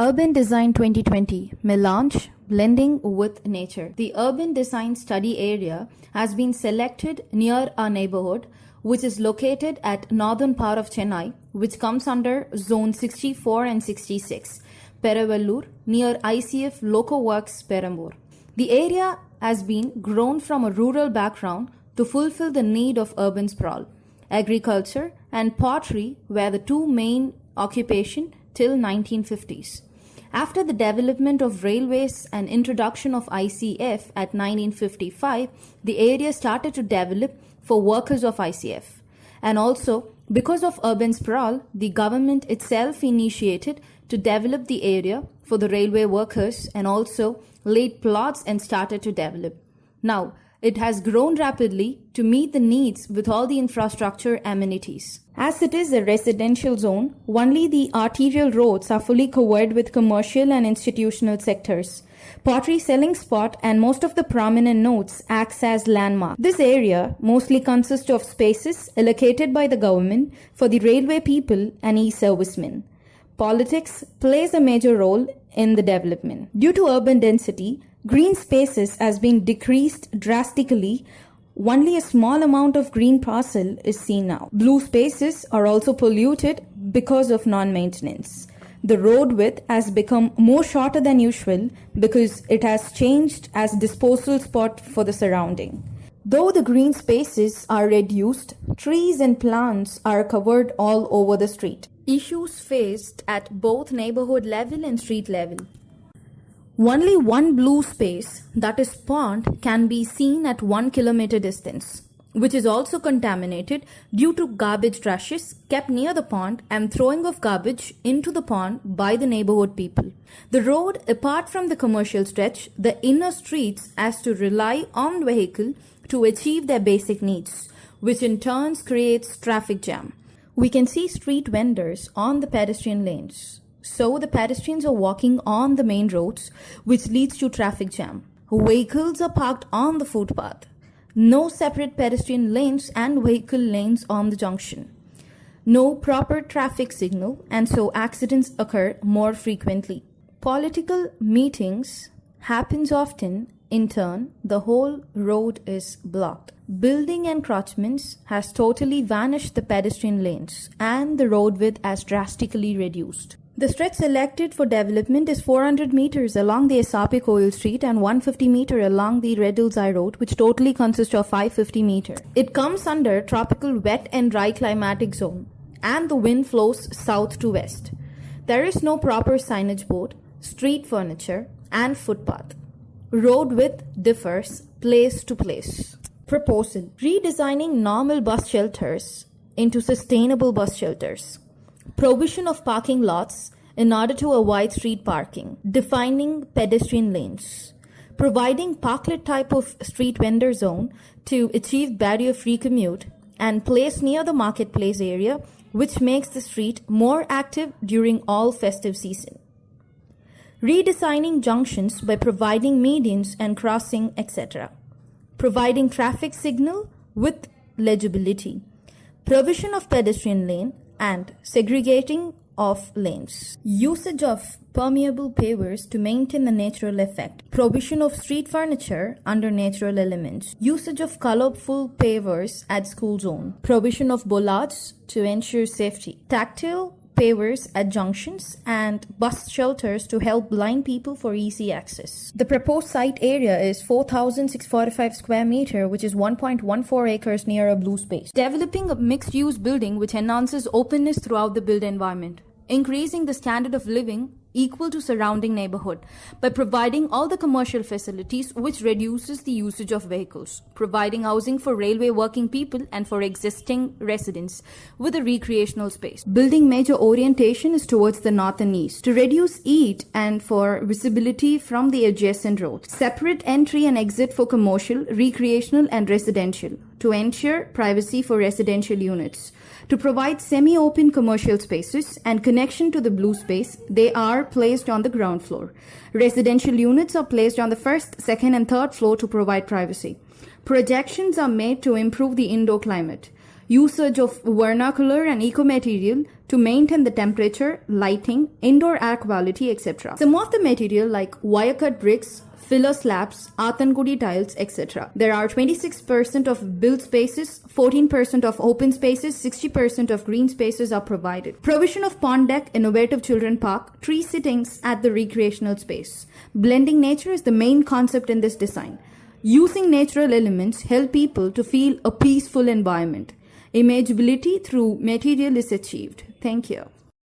Urban Design 2020 Melange Blending with Nature. The Urban Design Study Area has been selected near our neighborhood, which is located at northern part of Chennai, which comes under Zone 64 and 66, Peravallur, near ICF Loco Works, Perambur. The area has been grown from a rural background to fulfill the need of urban sprawl. Agriculture and pottery were the two main occupations till 1950s. After the development of railways and introduction of ICF at 1955, the area started to develop for workers of ICF. And also, because of urban sprawl, the government itself initiated to develop the area for the railway workers and also laid plots and started to develop. Now, it has grown rapidly to meet the needs with all the infrastructure amenities. As it is a residential zone, only the arterial roads are fully covered with commercial and institutional sectors. Pottery selling spot and most of the prominent nodes acts as landmark. This area mostly consists of spaces allocated by the government for the railway people and e-servicemen. Politics plays a major role in the development. Due to urban density, green spaces has been decreased drastically. Only a small amount of green parcel is seen now. Blue spaces are also polluted because of non-maintenance. The road width has become more shorter than usual because it has changed as disposal spot for the surrounding. Though the green spaces are reduced, trees and plants are covered all over the street. Issues faced at both neighborhood level and street level. Only one blue space, that is pond, can be seen at 1 kilometer distance, which is also contaminated due to garbage trashes kept near the pond and throwing of garbage into the pond by the neighborhood people. The road, apart from the commercial stretch, the inner streets has to rely on vehicle to achieve their basic needs, which in turn creates traffic jam. We can see street vendors on the pedestrian lanes. So the pedestrians are walking on the main roads, which leads to traffic jam. Vehicles are parked on the footpath. No separate pedestrian lanes and vehicle lanes on the junction. No proper traffic signal, and so accidents occur more frequently. Political meetings happens often. In turn, the whole road is blocked. Building encroachments has totally vanished the pedestrian lanes, and the road width has drastically reduced. The stretch selected for development is 400 meters along the SRP Koil Street and 150 meters along the Red Hills Eye Road, which totally consists of 550 meters. It comes under tropical wet and dry climatic zone, and the wind flows south to west. There is no proper signage board, street furniture, and footpath. Road width differs place to place. Proposal: redesigning normal bus shelters into sustainable bus shelters. Provision of parking lots in order to avoid street parking. Defining pedestrian lanes. Providing parklet type of street vendor zone to achieve barrier-free commute and place near the marketplace area, which makes the street more active during all festive season. Redesigning junctions by providing medians and crossing, etc. Providing traffic signal with legibility. Provision of pedestrian lane and segregating of lanes. Usage of permeable pavers to maintain the natural effect. Provision of street furniture under natural elements. Usage of colorful pavers at school zone. Provision of bollards to ensure safety. Tactile pavers at junctions and bus shelters to help blind people for easy access. The proposed site area is 4,645 square meter, which is 1.14 acres near a blue space. Developing a mixed-use building which enhances openness throughout the built environment. Increasing the standard of living equal to surrounding neighborhood by providing all the commercial facilities which reduces the usage of vehicles, providing housing for railway working people and for existing residents with a recreational space. Building major orientation is towards the north and east to reduce heat and for visibility from the adjacent roads. Separate entry and exit for commercial, recreational and residential to ensure privacy for residential units. To provide semi-open commercial spaces and connection to the blue space, they are placed on the ground floor. Residential units are placed on the first, second and third floor to provide privacy. Projections are made to improve the indoor climate. usage of vernacular and eco-material to maintain the temperature, lighting, indoor air quality, etc. Some of the material like wire-cut bricks, filler slabs, Athangudi tiles, etc. There are 26% of built spaces, 14% of open spaces, 60% of green spaces are provided. Provision of pond deck, innovative children park, tree sittings at the recreational space. Blending nature is the main concept in this design. Using natural elements help people to feel a peaceful environment. Imageability through material is achieved. Thank you.